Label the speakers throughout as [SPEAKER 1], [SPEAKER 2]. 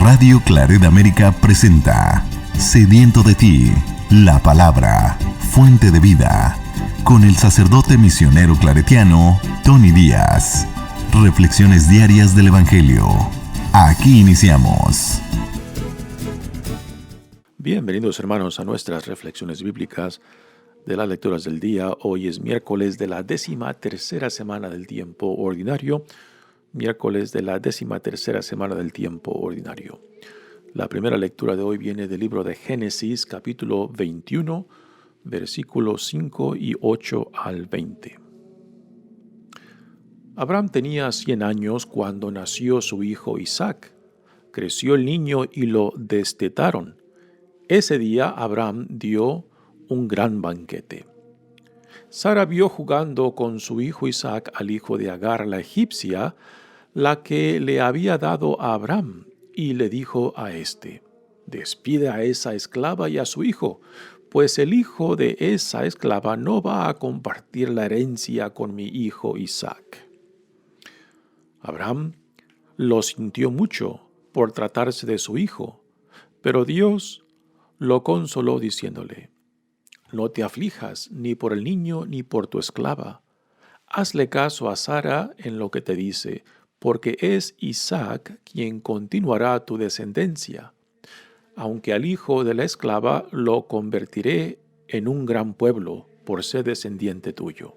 [SPEAKER 1] Radio Claret América presenta Sediento de ti, la palabra, fuente de vida, con el sacerdote misionero claretiano Tony Díaz. Reflexiones diarias del Evangelio. Aquí iniciamos.
[SPEAKER 2] Bienvenidos, hermanos, a nuestras reflexiones bíblicas de las lecturas del día. Hoy es miércoles de la 13ª semana del tiempo ordinario. La primera lectura de hoy viene del libro de Génesis, capítulo 21, versículos 5 y 8 al 20. Abraham tenía 100 años cuando nació su hijo Isaac. Creció el niño y lo destetaron. Ese día Abraham dio un gran banquete. Sara vio jugando con su hijo Isaac al hijo de Agar, la egipcia, la que le había dado a Abraham, y le dijo a éste: «Despide a esa esclava y a su hijo, pues el hijo de esa esclava no va a compartir la herencia con mi hijo Isaac». Abraham lo sintió mucho por tratarse de su hijo, pero Dios lo consoló diciéndole: «No te aflijas ni por el niño ni por tu esclava. Hazle caso a Sara en lo que te dice, porque es Isaac quien continuará tu descendencia. Aunque al hijo de la esclava lo convertiré en un gran pueblo por ser descendiente tuyo».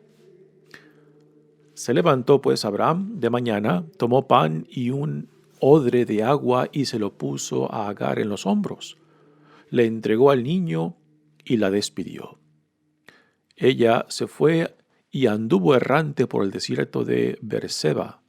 [SPEAKER 2] Se levantó pues Abraham de mañana, tomó pan y un odre de agua y se lo puso a Agar en los hombros. Le entregó al niño y la despidió. Ella se fue y anduvo errante por el desierto de Beerseba.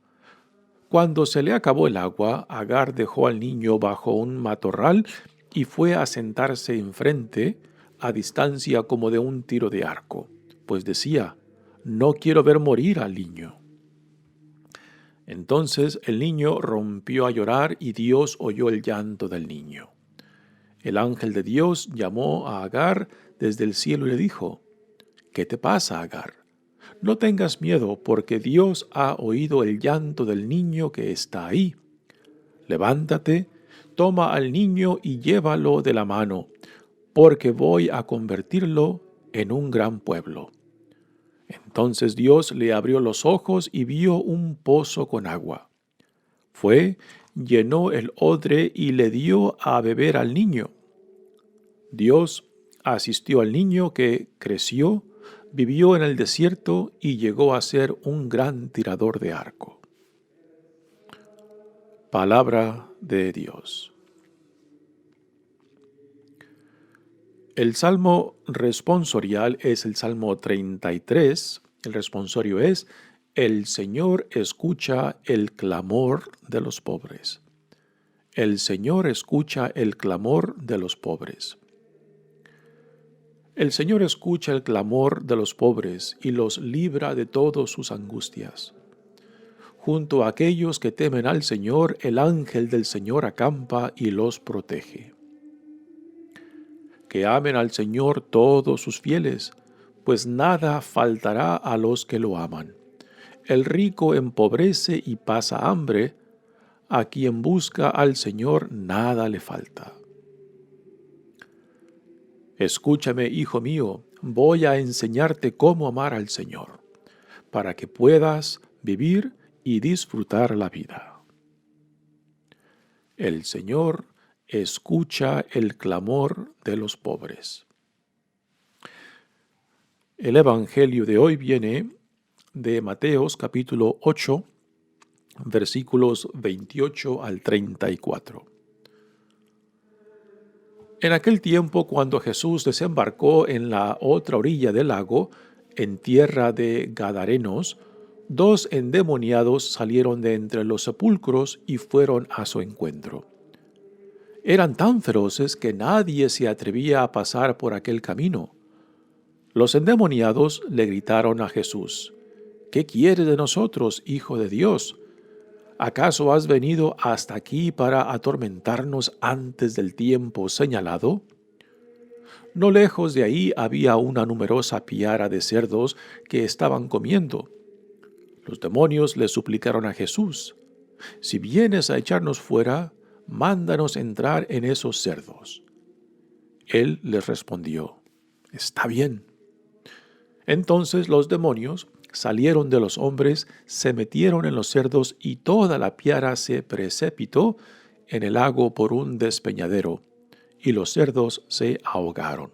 [SPEAKER 2] Cuando se le acabó el agua, Agar dejó al niño bajo un matorral y fue a sentarse enfrente, a distancia como de un tiro de arco, pues decía: «No quiero ver morir al niño». Entonces el niño rompió a llorar y Dios oyó el llanto del niño. El ángel de Dios llamó a Agar desde el cielo y le dijo: «¿Qué te pasa, Agar? No tengas miedo, porque Dios ha oído el llanto del niño que está ahí. Levántate, toma al niño y llévalo de la mano, porque voy a convertirlo en un gran pueblo». Entonces Dios le abrió los ojos y vio un pozo con agua. Fue, llenó el odre y le dio a beber al niño. Dios asistió al niño, que creció, vivió en el desierto y llegó a ser un gran tirador de arco. Palabra de Dios. El salmo responsorial es el Salmo 33. El responsorio es: «El Señor escucha el clamor de los pobres». El Señor escucha el clamor de los pobres. El Señor escucha el clamor de los pobres y los libra de todas sus angustias. Junto a aquellos que temen al Señor, el ángel del Señor acampa y los protege. Que amen al Señor todos sus fieles, pues nada faltará a los que lo aman. El rico empobrece y pasa hambre, a quien busca al Señor nada le falta. Escúchame, hijo mío, voy a enseñarte cómo amar al Señor, para que puedas vivir y disfrutar la vida. El Señor escucha el clamor de los pobres. El Evangelio de hoy viene de Mateos capítulo 8, versículos 28 al 34. En aquel tiempo, cuando Jesús desembarcó en la otra orilla del lago, en tierra de Gadarenos, 2 endemoniados salieron de entre los sepulcros y fueron a su encuentro. Eran tan feroces que nadie se atrevía a pasar por aquel camino. Los endemoniados le gritaron a Jesús: «¿Qué quieres de nosotros, Hijo de Dios? ¿Acaso has venido hasta aquí para atormentarnos antes del tiempo señalado?». No lejos de ahí había una numerosa piara de cerdos que estaban comiendo. Los demonios le suplicaron a Jesús: «Si vienes a echarnos fuera, mándanos entrar en esos cerdos. Él les respondió, está bien. Entonces los demonios salieron de los hombres, se metieron en los cerdos y toda la piara se precipitó en el lago por un despeñadero, y los cerdos se ahogaron.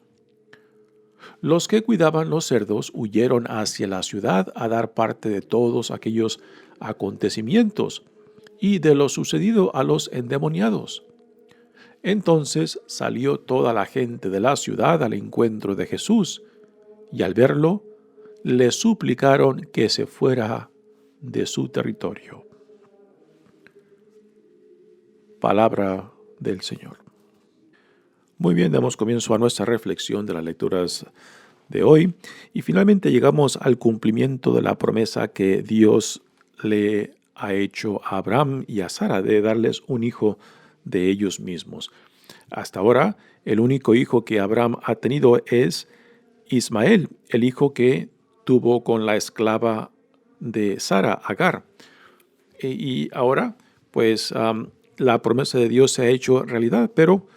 [SPEAKER 2] Los que cuidaban los cerdos huyeron hacia la ciudad a dar parte de todos aquellos acontecimientos y de lo sucedido a los endemoniados. Entonces salió toda la gente de la ciudad al encuentro de Jesús, y al verlo, le suplicaron que se fuera de su territorio. Palabra del Señor. Muy bien, damos comienzo a nuestra reflexión de las lecturas de hoy y finalmente llegamos al cumplimiento de la promesa que Dios le ha hecho a Abraham y a Sara de darles un hijo de ellos mismos. Hasta ahora, el único hijo que Abraham ha tenido es Ismael, el hijo que tuvo con la esclava de Sara, Agar. Y ahora, pues, la promesa de Dios se ha hecho realidad, pero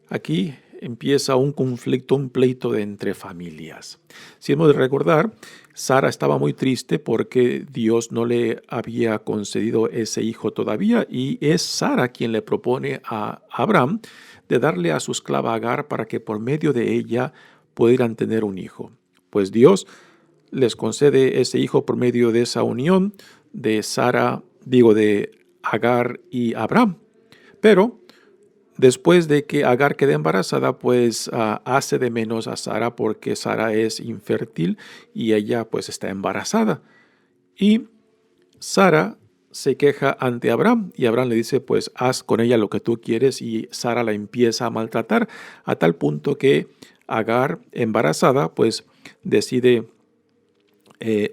[SPEAKER 2] aquí empieza un conflicto, un pleito entre familias. Si hemos de recordar, Sara estaba muy triste porque Dios no le había concedido ese hijo todavía y es Sara quien le propone a Abraham de darle a su esclava Agar para que por medio de ella pudieran tener un hijo. Pues Dios les concede ese hijo por medio de esa unión de de Agar y Abraham. Pero después de que Agar quede embarazada, pues hace de menos a Sara porque Sara es infértil y ella pues está embarazada. Y Sara se queja ante Abraham y Abraham le dice pues haz con ella lo que tú quieres y Sara la empieza a maltratar a tal punto que Agar embarazada pues decide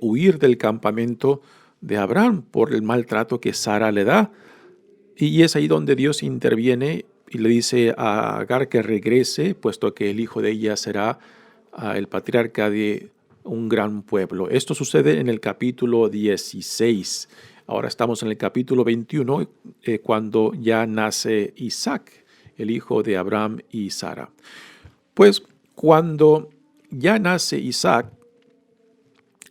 [SPEAKER 2] huir del campamento de Abraham por el maltrato que Sara le da. Y es ahí donde Dios interviene y le dice a Agar que regrese, puesto que el hijo de ella será el patriarca de un gran pueblo. Esto sucede en el capítulo 16. Ahora estamos en el capítulo 21, cuando ya nace Isaac, el hijo de Abraham y Sara. Pues cuando ya nace Isaac,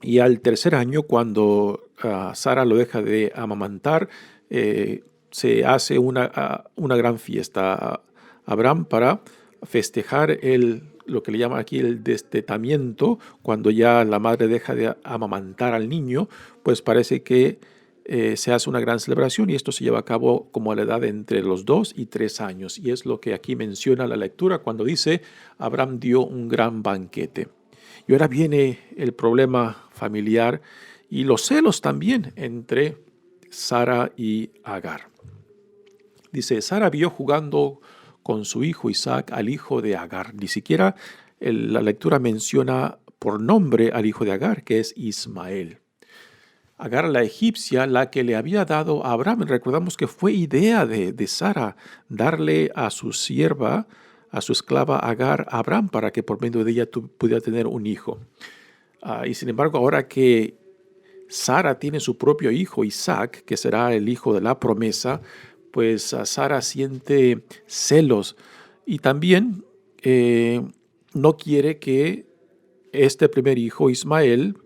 [SPEAKER 2] y al tercer año, cuando Sara lo deja de amamantar, se hace una gran fiesta a Abraham para festejar lo que le llaman aquí el destetamiento. Cuando ya la madre deja de amamantar al niño, pues parece que se hace una gran celebración y esto se lleva a cabo como a la edad de entre los 2 y 3 años. Y es lo que aquí menciona la lectura cuando dice, Abraham dio un gran banquete. Y ahora viene el problema familiar y los celos también entre Sara y Agar. Dice, Sara vio jugando con su hijo Isaac al hijo de Agar. Ni siquiera la lectura menciona por nombre al hijo de Agar, que es Ismael. Agar, la egipcia, la que le había dado a Abraham. Recordamos que fue idea de Sara darle a su sierva, a su esclava Agar, a Abraham, para que por medio de ella pudiera tener un hijo. Y sin embargo, ahora que Sara tiene su propio hijo, Isaac, que será el hijo de la promesa, pues Sara siente celos y también no quiere que este primer hijo, Ismael,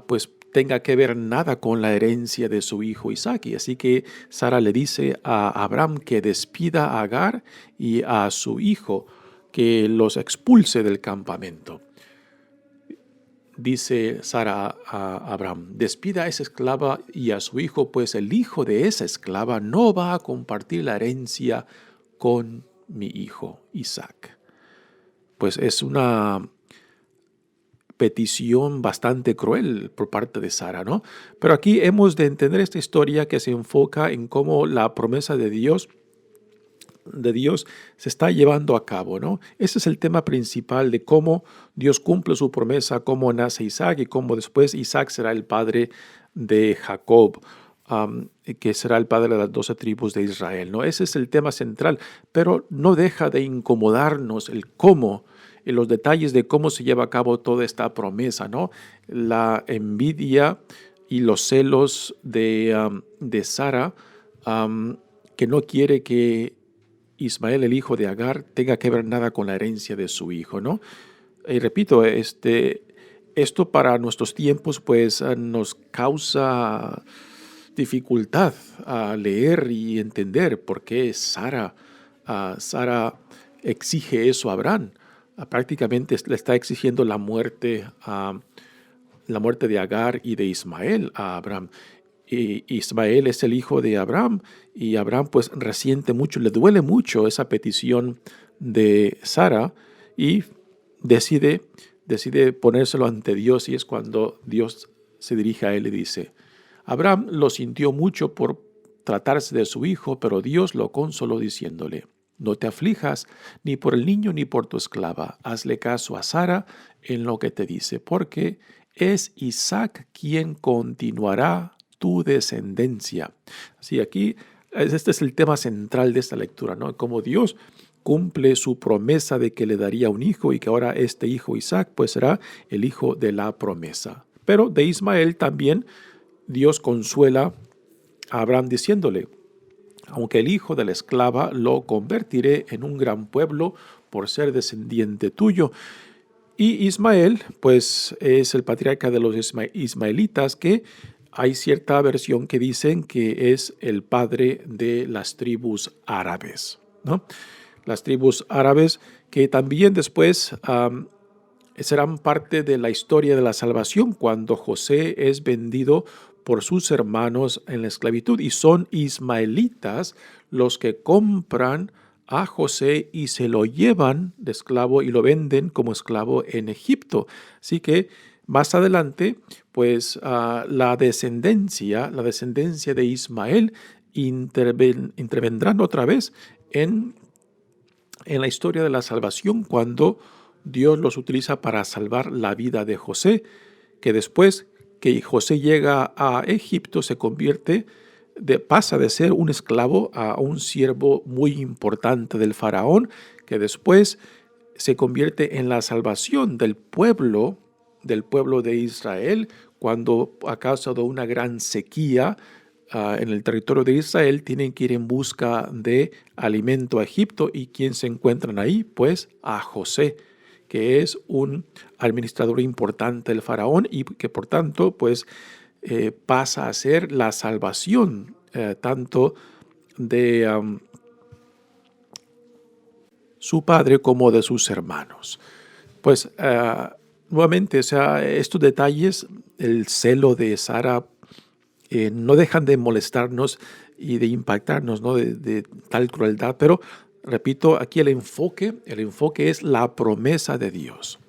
[SPEAKER 2] pues tenga que ver nada con la herencia de su hijo Isaac. Y así que Sara le dice a Abraham que despida a Agar y a su hijo, que los expulse del campamento. Dice Sara a Abraham, despida a esa esclava y a su hijo, pues el hijo de esa esclava no va a compartir la herencia con mi hijo Isaac. Pues es una petición bastante cruel por parte de Sara, ¿no? Pero aquí hemos de entender esta historia que se enfoca en cómo la promesa de Dios se está llevando a cabo, ¿no? Ese es el tema principal de cómo Dios cumple su promesa, cómo nace Isaac y cómo después Isaac será el padre de Jacob, que será el padre de las 12 tribus de Israel, ¿no? Ese es el tema central, pero no deja de incomodarnos el cómo, los detalles de cómo se lleva a cabo toda esta promesa, ¿no? La envidia y los celos de Sara, que no quiere que Ismael, el hijo de Agar, tenga que ver nada con la herencia de su hijo, ¿no? Y repito, esto para nuestros tiempos pues nos causa dificultad a leer y entender por qué Sara exige eso a Abraham. Prácticamente le está exigiendo la muerte de Agar y de Ismael a Abraham. Y Ismael es el hijo de Abraham y Abraham pues resiente mucho, le duele mucho esa petición de Sara y decide ponérselo ante Dios, y es cuando Dios se dirige a él y dice: Abraham lo sintió mucho por tratarse de su hijo, pero Dios lo consoló diciéndole: no te aflijas ni por el niño ni por tu esclava. Hazle caso a Sara en lo que te dice, porque es Isaac quien continuará tu descendencia. Así aquí, este es el tema central de esta lectura, ¿no? Cómo Dios cumple su promesa de que le daría un hijo y que ahora este hijo Isaac pues será el hijo de la promesa. Pero de Ismael también Dios consuela a Abraham diciéndole: aunque el hijo de la esclava lo convertiré en un gran pueblo por ser descendiente tuyo. Y Ismael, pues es el patriarca de los ismaelitas, que hay cierta versión que dicen que es el padre de las tribus árabes, ¿no? Las tribus árabes que también después serán parte de la historia de la salvación cuando José es vendido por sus hermanos en la esclavitud, y son ismaelitas los que compran a José y se lo llevan de esclavo y lo venden como esclavo en Egipto. Así que más adelante, pues la descendencia de Ismael intervendrán otra vez en la historia de la salvación cuando Dios los utiliza para salvar la vida de José, que después que José llega a Egipto pasa de ser un esclavo a un siervo muy importante del faraón, que después se convierte en la salvación del pueblo de Israel, cuando a causa de una gran sequía en el territorio de Israel tienen que ir en busca de alimento a Egipto. ¿Y quién se encuentran ahí? Pues a José, que es un administrador importante del faraón y que por tanto pues pasa a ser la salvación tanto de su padre como de sus hermanos. Pues nuevamente, o sea, estos detalles, el celo de Sara, no dejan de molestarnos y de impactarnos, ¿no? de tal crueldad, pero repito, aquí el enfoque es la promesa de Dios.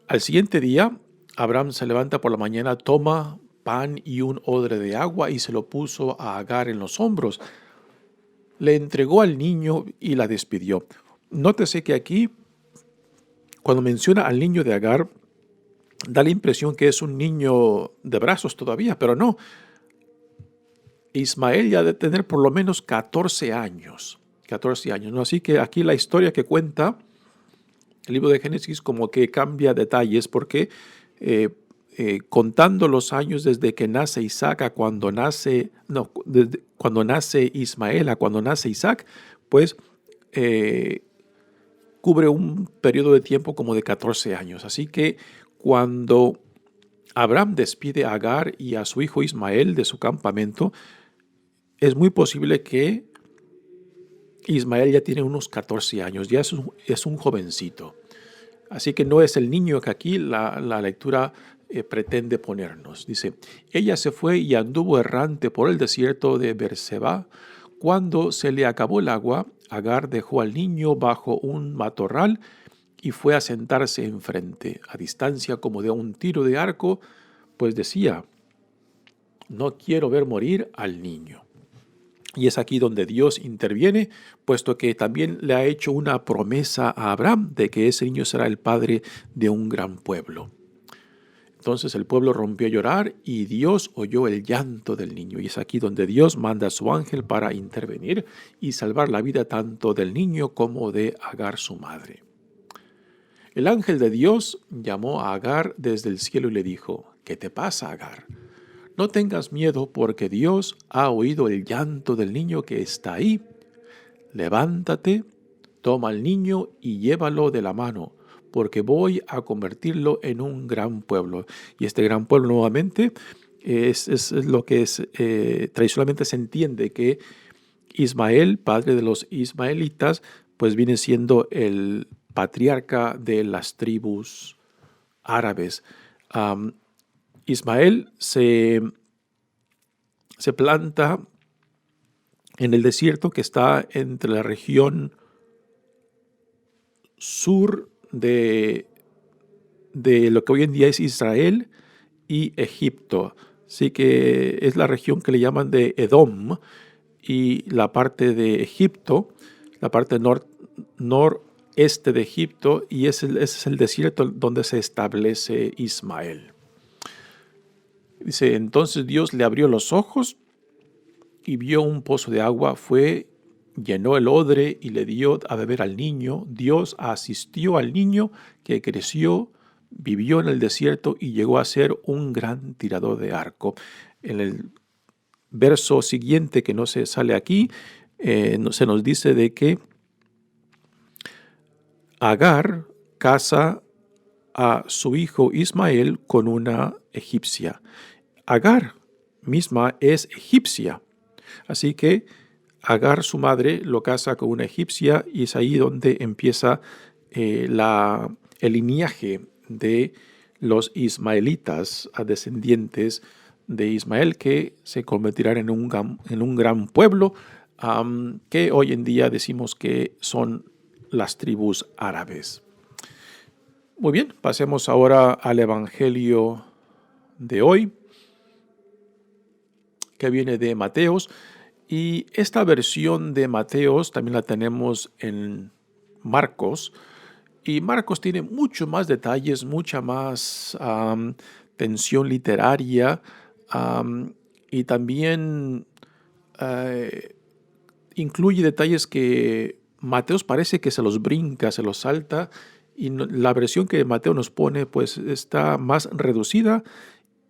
[SPEAKER 2] Al siguiente día, Abraham se levanta por la mañana, toma pan y un odre de agua y se lo puso a Agar en los hombros. Le entregó al niño y la despidió. Nótese que aquí, cuando menciona al niño de Agar, da la impresión que es un niño de brazos todavía, pero no. Ismael ya debe tener por lo menos 14 años, ¿no? Así que aquí la historia que cuenta el libro de Génesis como que cambia detalles, porque contando los años desde que nace Isaac a cuando nace Ismael a cuando nace Isaac, pues cubre un periodo de tiempo como de 14 años. Así que cuando Abraham despide a Agar y a su hijo Ismael de su campamento, es muy posible que Ismael ya tiene unos 14 años, ya es un jovencito. Así que no es el niño que aquí la lectura pretende ponernos. Dice: ella se fue y anduvo errante por el desierto de Beerseba. Cuando se le acabó el agua, Agar dejó al niño bajo un matorral y fue a sentarse enfrente, a distancia como de un tiro de arco, pues decía: no quiero ver morir al niño. Y es aquí donde Dios interviene, puesto que también le ha hecho una promesa a Abraham de que ese niño será el padre de un gran pueblo. Entonces el pueblo rompió a llorar y Dios oyó el llanto del niño. Y es aquí donde Dios manda a su ángel para intervenir y salvar la vida tanto del niño como de Agar, su madre. El ángel de Dios llamó a Agar desde el cielo y le dijo: ¿qué te pasa, Agar? no tengas miedo porque Dios ha oído el llanto del niño que está ahí. Levántate, toma al niño y llévalo de la mano, porque voy a convertirlo en un gran pueblo. Y este gran pueblo nuevamente es lo que tradicionalmente se entiende que Ismael, padre de los ismaelitas, pues viene siendo el patriarca de las tribus árabes. Ismael se planta en el desierto que está entre la región sur de lo que hoy en día es Israel y Egipto. Así que es la región que le llaman de Edom, y la parte de Egipto, la parte noreste de Egipto, y ese es el desierto donde se establece Ismael. Dice, entonces Dios le abrió los ojos y vio un pozo de agua, llenó el odre y le dio a beber al niño. Dios asistió al niño, que creció, vivió en el desierto y llegó a ser un gran tirador de arco. En el verso siguiente, que no se sale aquí, se nos dice de que Agar casa a su hijo Ismael con una egipcia. Agar misma es egipcia. Así que Agar, su madre, lo casa con una egipcia, y es ahí donde empieza el linaje de los ismaelitas, a descendientes de Ismael, que se convertirán en un gran pueblo, que hoy en día decimos que son las tribus árabes. Muy bien, pasemos ahora al Evangelio de hoy, que viene de Mateos. Y esta versión de Mateos también la tenemos en Marcos. Y Marcos tiene mucho más detalles, mucha más tensión literaria, y también incluye detalles que Mateos parece que se los brinca, se los salta, y la versión que Mateo nos pone pues está más reducida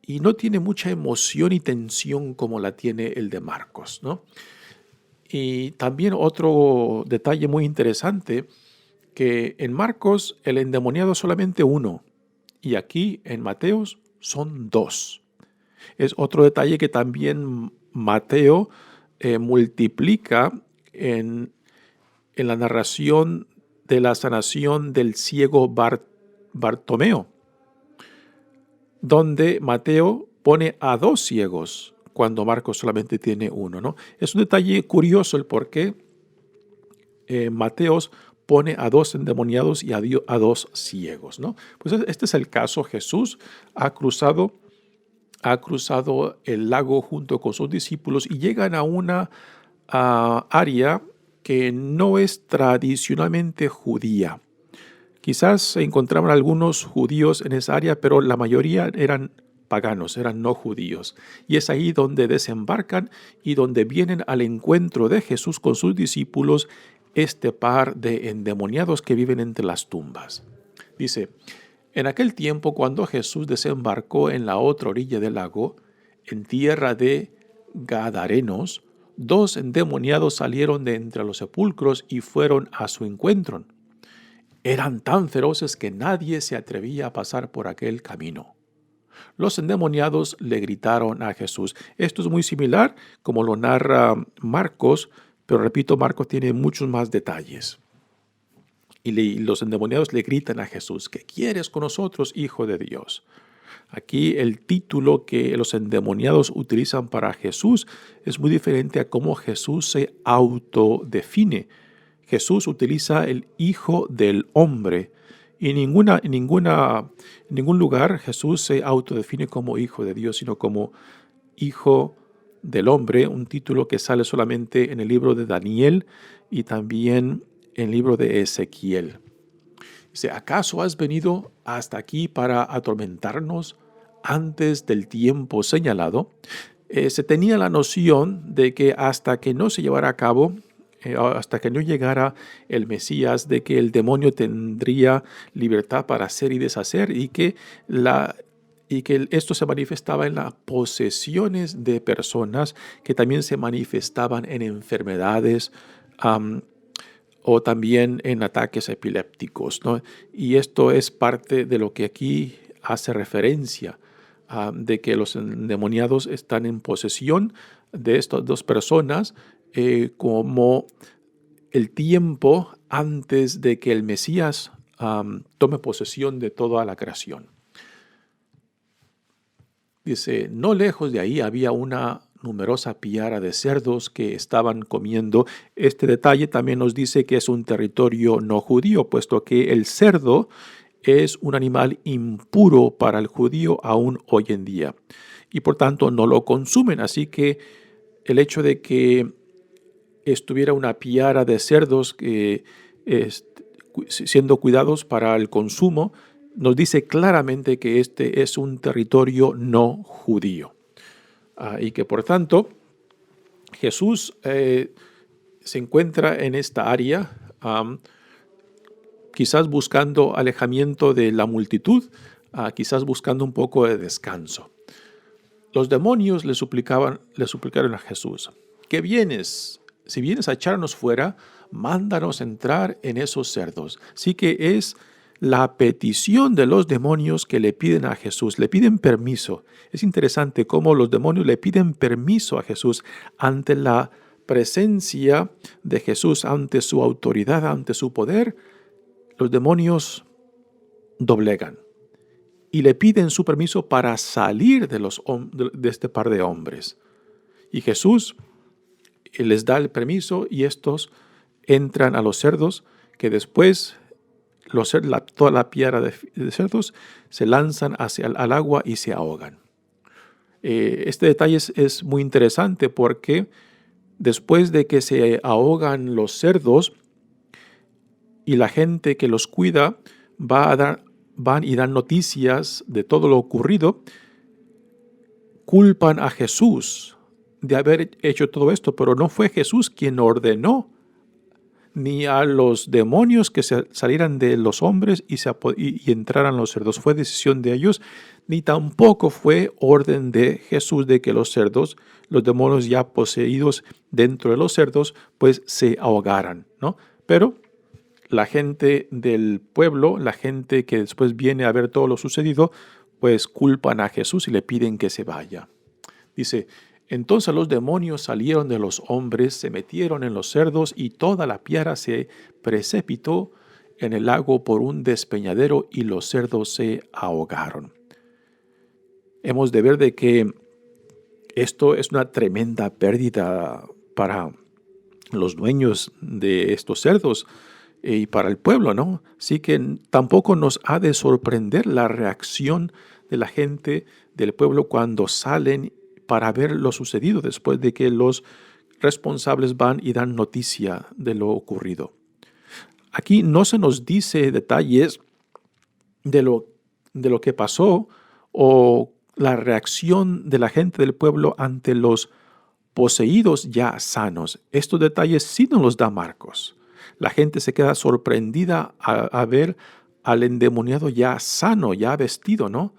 [SPEAKER 2] y no tiene mucha emoción y tensión como la tiene el de Marcos, ¿no? Y también otro detalle muy interesante, que en Marcos el endemoniado es solamente uno, y aquí en Mateos son dos. Es otro detalle que también Mateo multiplica en la narración de la sanación del ciego Bartimeo, donde Mateo pone a dos ciegos cuando Marcos solamente tiene uno, ¿no? Es un detalle curioso el por qué Mateos pone a dos endemoniados y a dos ciegos, ¿no? Pues este es el caso. Jesús ha cruzado el lago junto con sus discípulos y llegan a una área que no es tradicionalmente judía. Quizás se encontraban algunos judíos en esa área, pero la mayoría eran paganos, eran no judíos. Y es ahí donde desembarcan y donde vienen al encuentro de Jesús con sus discípulos, este par de endemoniados que viven entre las tumbas. Dice, en aquel tiempo, cuando Jesús desembarcó en la otra orilla del lago, en tierra de Gadarenos, dos endemoniados salieron de entre los sepulcros y fueron a su encuentro. Eran tan feroces que nadie se atrevía a pasar por aquel camino. Los endemoniados le gritaron a Jesús. Esto es muy similar como lo narra Marcos, pero repito, Marcos tiene muchos más detalles. Y los endemoniados le gritan a Jesús, ¿qué quieres con nosotros, Hijo de Dios? Aquí el título que los endemoniados utilizan para Jesús es muy diferente a cómo Jesús se autodefine. Jesús utiliza el Hijo del Hombre, y en ningún lugar Jesús se autodefine como Hijo de Dios, sino como Hijo del Hombre, un título que sale solamente en el libro de Daniel y también en el libro de Ezequiel. Dice, ¿acaso has venido hasta aquí para atormentarnos antes del tiempo señalado? Se tenía la noción de que hasta que no se llevara a cabo, hasta que no llegara el Mesías, de que el demonio tendría libertad para hacer y deshacer, y que y que esto se manifestaba en las posesiones de personas, que también se manifestaban en enfermedades, o también en ataques epilépticos, ¿no? Y esto es parte de lo que aquí hace referencia, de que los endemoniados están en posesión de estas dos personas, como el tiempo antes de que el Mesías tome posesión de toda la creación. Dice, no lejos de ahí había una numerosa piara de cerdos que estaban comiendo. Este detalle también nos dice que es un territorio no judío, puesto que el cerdo es un animal impuro para el judío aún hoy en día, y por tanto no lo consumen. Así que el hecho de que estuviera una piara de cerdos siendo cuidados para el consumo, nos dice claramente que este es un territorio no judío. Y que por tanto Jesús se encuentra en esta área, quizás buscando alejamiento de la multitud, quizás buscando un poco de descanso. Los demonios le suplicaron a Jesús, ¿qué vienes? Si vienes a echarnos fuera, mándanos entrar en esos cerdos. Sí que es la petición de los demonios que le piden a Jesús, le piden permiso. Es interesante cómo los demonios le piden permiso a Jesús ante la presencia de Jesús, ante su autoridad, ante su poder. Los demonios doblegan y le piden su permiso para salir de este par de hombres. Y Jesús les da el permiso y estos entran a los cerdos, que después toda la piara de cerdos se lanzan al agua y se ahogan. Este detalle es muy interesante porque después de que se ahogan los cerdos y la gente que los cuida van y dan noticias de todo lo ocurrido, culpan a Jesús de haber hecho todo esto, pero no fue Jesús quien ordenó ni a los demonios que salieran de los hombres y entraran los cerdos. Fue decisión de ellos, ni tampoco fue orden de Jesús de que los demonios ya poseídos dentro de los cerdos, pues se ahogaran, ¿no? Pero la gente del pueblo, la gente que después viene a ver todo lo sucedido, pues culpan a Jesús y le piden que se vaya. Dice, entonces los demonios salieron de los hombres, se metieron en los cerdos y toda la piara se precipitó en el lago por un despeñadero y los cerdos se ahogaron. Hemos de ver de que esto es una tremenda pérdida para los dueños de estos cerdos y para el pueblo, ¿no? Así que tampoco nos ha de sorprender la reacción de la gente del pueblo cuando salen para ver lo sucedido después de que los responsables van y dan noticia de lo ocurrido. Aquí no se nos dice detalles de lo que pasó o la reacción de la gente del pueblo ante los poseídos ya sanos. Estos detalles sí nos los da Marcos. La gente se queda sorprendida a ver al endemoniado ya sano, ya vestido, ¿no?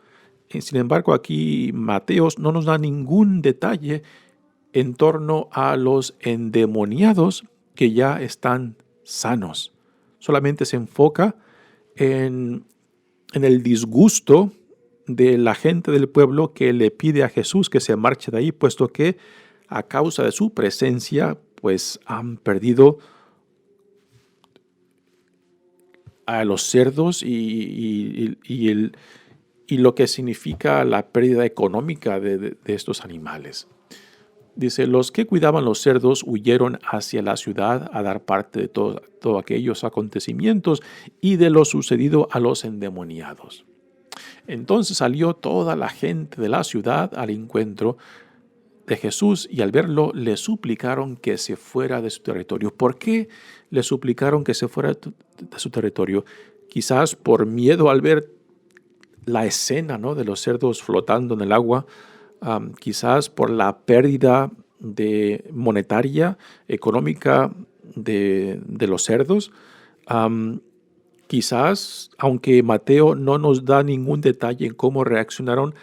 [SPEAKER 2] Sin embargo, aquí Mateos no nos da ningún detalle en torno a los endemoniados que ya están sanos. Solamente se enfoca en el disgusto de la gente del pueblo que le pide a Jesús que se marche de ahí, puesto que a causa de su presencia, pues han perdido a los cerdos y lo que significa la pérdida económica de estos animales. Dice, los que cuidaban los cerdos huyeron hacia la ciudad a dar parte de todos aquellos acontecimientos y de lo sucedido a los endemoniados. Entonces salió toda la gente de la ciudad al encuentro de Jesús y al verlo le suplicaron que se fuera de su territorio. ¿Por qué le suplicaron que se fuera de su territorio? Quizás por miedo al ver la escena, ¿no?, de los cerdos flotando en el agua, quizás por la pérdida monetaria, económica de los cerdos, Quizás, aunque Mateo no nos da ningún detalle en cómo reaccionaron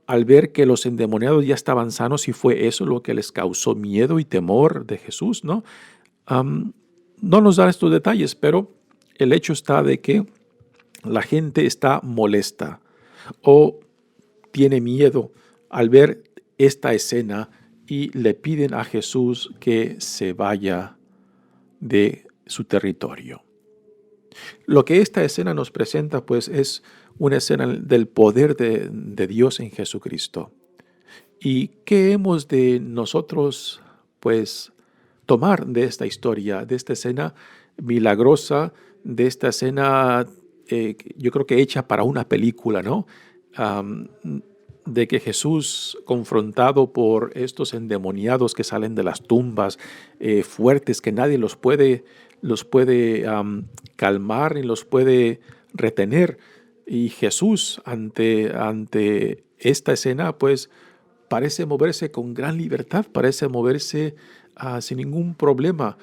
[SPEAKER 2] al ver que los endemoniados ya estaban sanos, y fue eso lo que les causó miedo y temor de Jesús, ¿no? Am, no nos da estos detalles, pero el hecho está de que la gente está molesta o tiene miedo al ver esta escena y le piden a Jesús que se vaya de su territorio. Lo que esta escena nos presenta, pues, es una escena del poder de Dios en Jesucristo. ¿Y qué hemos de nosotros, pues, tomar de esta historia, de esta escena milagrosa, de esta escena, yo creo que hecha para una película, ¿no? Am, de que Jesús, confrontado por estos endemoniados que salen de las tumbas, fuertes, que nadie los puede calmar ni los puede retener. Y Jesús, ante esta escena, pues parece moverse con gran libertad, parece moverse sin ningún problema,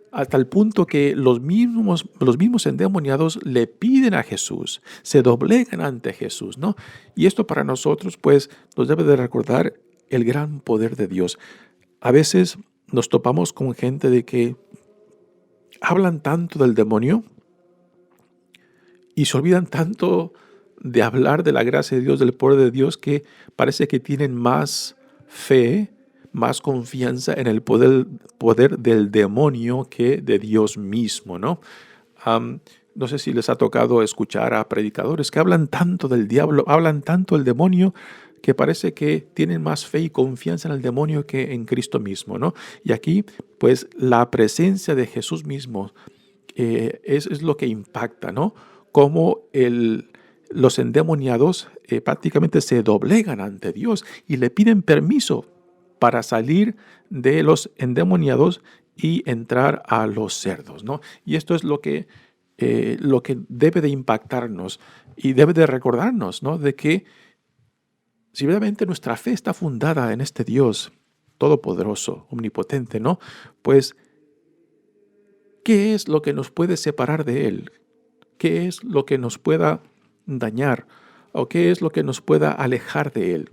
[SPEAKER 2] hasta el punto que los mismos endemoniados le piden a Jesús, se doblegan ante Jesús, ¿no? Y esto para nosotros, pues, nos debe de recordar el gran poder de Dios. A veces nos topamos con gente de que hablan tanto del demonio y se olvidan tanto de hablar de la gracia de Dios, del poder de Dios, que parece que tienen más fe, más confianza en el poder del demonio que de Dios mismo, ¿no? No sé si les ha tocado escuchar a predicadores que hablan tanto del diablo, hablan tanto del demonio, que parece que tienen más fe y confianza en el demonio que en Cristo mismo, ¿no? Y aquí, pues, la presencia de Jesús mismo es lo que impacta, ¿no? Cómo los endemoniados prácticamente se doblegan ante Dios y le piden permiso para salir de los endemoniados y entrar a los cerdos, ¿no? Y esto es lo que debe de impactarnos y debe de recordarnos, ¿no? De que si realmente nuestra fe está fundada en este Dios todopoderoso, omnipotente, ¿no? Pues, ¿qué es lo que nos puede separar de Él? ¿Qué es lo que nos pueda dañar? ¿O qué es lo que nos pueda alejar de Él?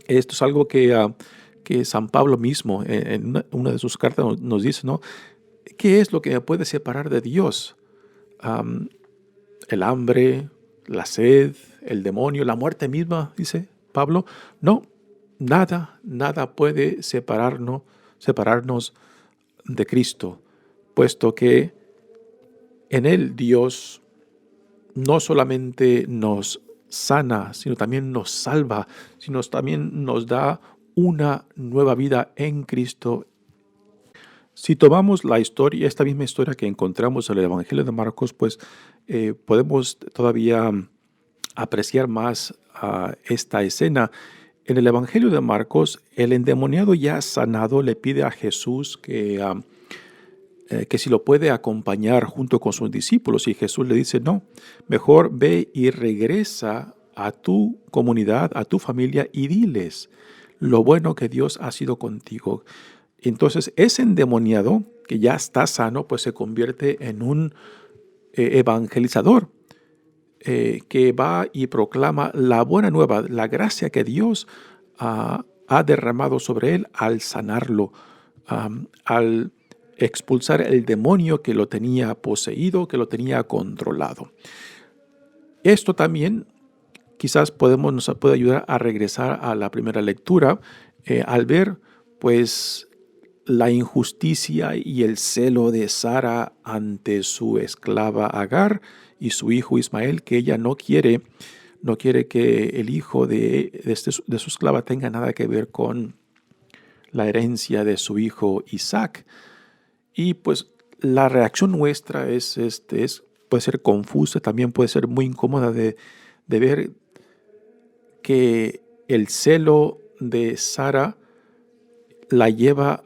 [SPEAKER 2] Esto es algo que San Pablo mismo en una de sus cartas nos dice, ¿no? ¿Qué es lo que me puede separar de Dios? El hambre, la sed, el demonio, la muerte misma, dice Pablo. No, nada puede separarnos de Cristo, puesto que en Él Dios no solamente nos sana, sino también nos salva, sino también nos da una nueva vida en Cristo. Si tomamos la historia, esta misma historia que encontramos en el Evangelio de Marcos, pues podemos todavía apreciar más esta escena. En el Evangelio de Marcos, el endemoniado ya sanado le pide a Jesús que si lo puede acompañar junto con sus discípulos, y Jesús le dice, no, mejor ve y regresa a tu comunidad, a tu familia, y diles lo bueno que Dios ha sido contigo. Entonces ese endemoniado que ya está sano, pues se convierte en un evangelizador que va y proclama la buena nueva, la gracia que Dios ha derramado sobre él al sanarlo, al expulsar el demonio que lo tenía poseído, que lo tenía controlado. Esto también quizás nos puede ayudar a regresar a la primera lectura al ver, pues, la injusticia y el celo de Sara ante su esclava Agar y su hijo Ismael, que ella no quiere que el hijo de su esclava tenga nada que ver con la herencia de su hijo Isaac. Y pues la reacción nuestra puede ser confusa, también puede ser muy incómoda de ver que el celo de Sara la lleva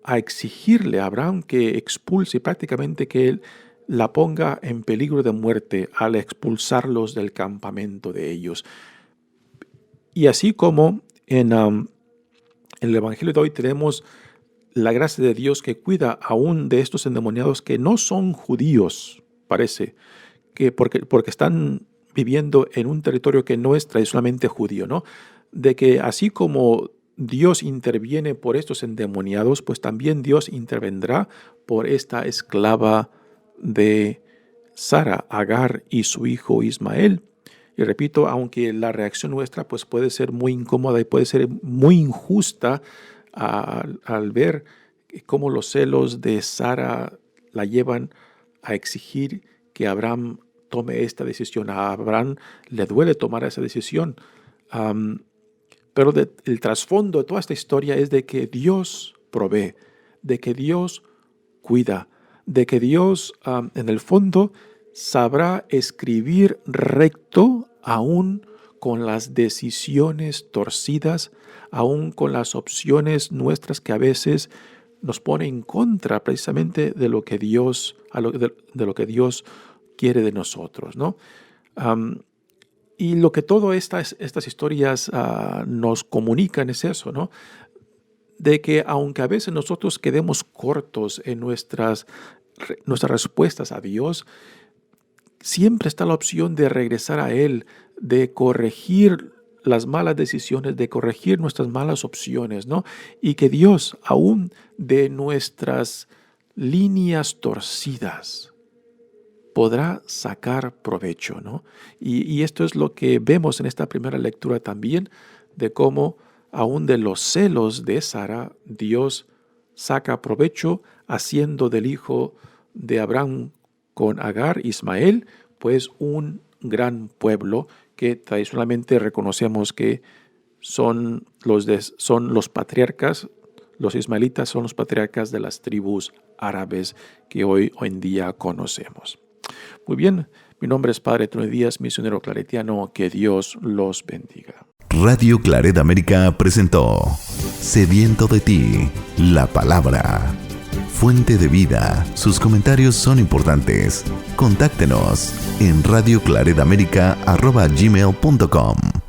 [SPEAKER 2] a exigirle a Abraham que expulse, prácticamente que él la ponga en peligro de muerte al expulsarlos del campamento de ellos. Y así como en el Evangelio de hoy tenemos la gracia de Dios que cuida aún de estos endemoniados que no son judíos, parece, que porque están viviendo en un territorio que no es tradicionalmente judío, ¿no? De que así como Dios interviene por estos endemoniados, pues también Dios intervendrá por esta esclava de Sara, Agar, y su hijo Ismael. Y repito, aunque la reacción nuestra pues puede ser muy incómoda y puede ser muy injusta al ver cómo los celos de Sara la llevan a exigir que Abraham tome esta decisión. A Abraham le duele tomar esa decisión. Pero el trasfondo de toda esta historia es de que Dios provee, de que Dios cuida, de que Dios en el fondo sabrá escribir recto aún con las decisiones torcidas, aún con las opciones nuestras que a veces nos pone en contra precisamente de lo que Dios, de lo que Dios quiere de nosotros, ¿no? Y lo que todas estas historias nos comunican es eso, ¿no? De que aunque a veces nosotros quedemos cortos en nuestras respuestas a Dios, siempre está la opción de regresar a Él, de corregir las malas decisiones, de corregir nuestras malas opciones, ¿no? Y que Dios, aún de nuestras líneas torcidas, podrá sacar provecho, ¿no? Y esto es lo que vemos en esta primera lectura también, de cómo aún de los celos de Sara, Dios saca provecho haciendo del hijo de Abraham con Agar, Ismael, pues un gran pueblo que tradicionalmente reconocemos que son los patriarcas, los ismaelitas son los patriarcas de las tribus árabes que hoy en día conocemos. Muy bien, mi nombre es Padre Tony Díaz, misionero claretiano, que Dios los bendiga.
[SPEAKER 1] Radio Claret América presentó Sediento de ti, la palabra. Fuente de vida, sus comentarios son importantes. Contáctenos en radioclaretamerica@gmail.com.